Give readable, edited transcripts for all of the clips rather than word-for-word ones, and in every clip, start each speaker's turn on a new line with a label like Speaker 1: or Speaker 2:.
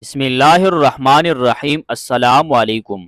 Speaker 1: بسم اللہ الرحمن الرحیم۔ السلام علیکم۔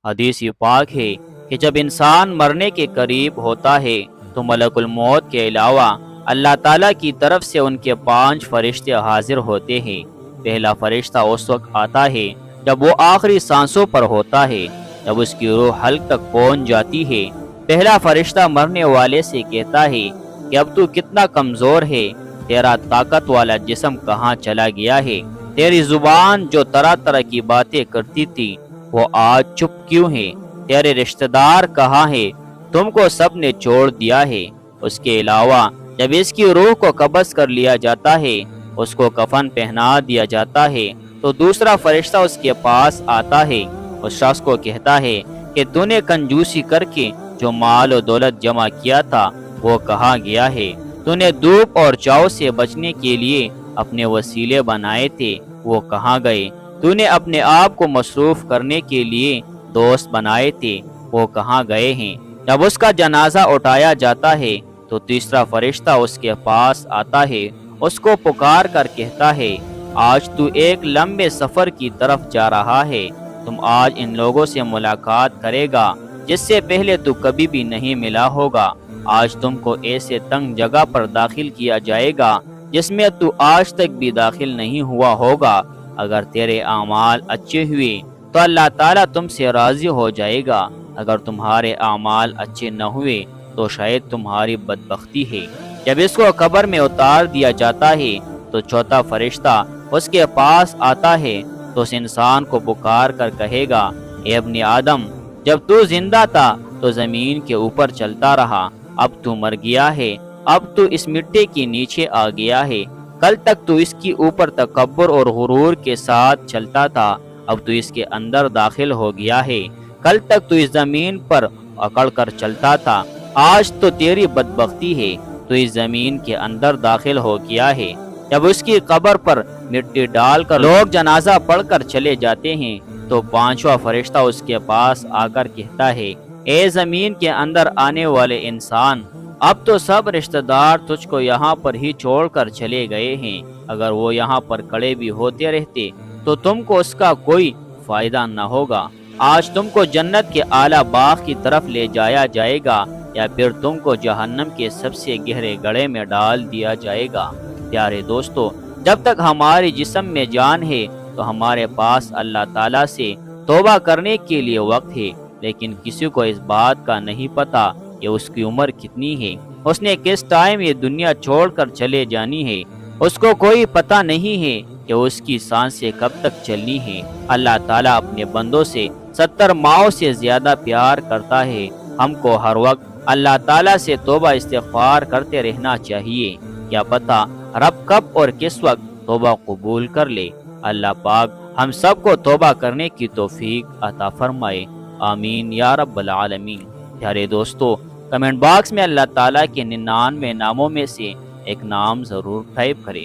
Speaker 1: حدیث پاک ہے کہ جب انسان مرنے کے قریب ہوتا ہے تو ملک الموت کے علاوہ اللہ تعالیٰ کی طرف سے ان کے 5 فرشتے حاضر ہوتے ہیں۔ پہلا فرشتہ اس وقت آتا ہے جب وہ آخری سانسوں پر ہوتا ہے، جب اس کی روح حلق تک پہنچ جاتی ہے۔ پہلا فرشتہ مرنے والے سے کہتا ہے کہ اب تو کتنا کمزور ہے، تیرا طاقت والا جسم کہاں چلا گیا ہے؟ تیری زبان جو طرح طرح کی باتیں کرتی تھی وہ آج چپ کیوں ہے؟ تیرے رشتہ دار کہاں ہے؟ تم کو سب نے چھوڑ دیا ہے۔ اس کے علاوہ جب اس کی روح کو قبض کر لیا جاتا ہے، اس کو کفن پہنا دیا جاتا ہے، تو دوسرا فرشتہ اس کے پاس آتا ہے۔ اس شخص کو کہتا ہے کہ تو نے کنجوسی کر کے جو مال و دولت جمع کیا تھا وہ کہاں گیا ہے؟ تو نے دھوپ اور چھاؤں سے بچنے کے لیے اپنے وسیلے بنائے تھے، وہ کہاں گئے؟ تو نے اپنے آپ کو مصروف کرنے کے لیے دوست بنائے تھے، وہ کہاں گئے ہیں؟ جب اس کا جنازہ اٹھایا جاتا ہے تو تیسرا فرشتہ اس کے پاس آتا ہے، اس کو پکار کر کہتا ہے، آج تو ایک لمبے سفر کی طرف جا رہا ہے، تم آج ان لوگوں سے ملاقات کرے گا جس سے پہلے تو کبھی بھی نہیں ملا ہوگا۔ آج تم کو ایسے تنگ جگہ پر داخل کیا جائے گا جس میں تو آج تک بھی داخل نہیں ہوا ہوگا۔ اگر تیرے اعمال اچھے ہوئے تو اللہ تعالیٰ تم سے راضی ہو جائے گا، اگر تمہارے اعمال اچھے نہ ہوئے تو شاید تمہاری بدبختی ہے۔ جب اس کو قبر میں اتار دیا جاتا ہے تو چوتھا فرشتہ اس کے پاس آتا ہے تو اس انسان کو پکار کر کہے گا، اے ابن آدم، جب تو زندہ تھا تو زمین کے اوپر چلتا رہا، اب تو مر گیا ہے، اب تو اس مٹی کے نیچے آ گیا ہے۔ کل تک تو اس کے اوپر تکبر اور غرور کے ساتھ چلتا تھا، اب تو اس کے اندر داخل ہو گیا ہے۔ کل تک تو اس زمین پر اکڑ کر چلتا تھا، آج تو تیری بدبختی ہے، تو اس زمین کے اندر داخل ہو گیا ہے۔ جب اس کی قبر پر مٹی ڈال کر لوگ جنازہ پڑھ کر چلے جاتے ہیں تو پانچواں فرشتہ اس کے پاس آ کر کہتا ہے، اے زمین کے اندر آنے والے انسان، اب تو سب رشتہ دار تجھ کو یہاں پر ہی چھوڑ کر چلے گئے ہیں، اگر وہ یہاں پر کھڑے بھی ہوتے رہتے تو تم کو اس کا کوئی فائدہ نہ ہوگا۔ آج تم کو جنت کے اعلیٰ باغ کی طرف لے جایا جائے گا یا پھر تم کو جہنم کے سب سے گہرے گڑھے میں ڈال دیا جائے گا۔ پیارے دوستو، جب تک ہماری جسم میں جان ہے تو ہمارے پاس اللہ تعالیٰ سے توبہ کرنے کے لیے وقت ہے، لیکن کسی کو اس بات کا نہیں پتا کہ اس کی عمر کتنی ہے، اس نے کس ٹائم یہ دنیا چھوڑ کر چلے جانی ہے۔ اس کو کوئی پتہ نہیں ہے کہ اس کی سانسیں کب تک چلنی ہے۔ اللہ تعالیٰ اپنے بندوں سے 70 ماؤں سے زیادہ پیار کرتا ہے۔ ہم کو ہر وقت اللہ تعالیٰ سے توبہ استغفار کرتے رہنا چاہیے، کیا پتہ رب کب اور کس وقت توبہ قبول کر لے۔ اللہ پاک ہم سب کو توبہ کرنے کی توفیق عطا فرمائے، آمین یا رب العالمین۔ پیارے دوستو، کمنٹ باکس میں اللہ تعالیٰ کے 99 ناموں میں سے ایک نام ضرور ٹائپ کریں۔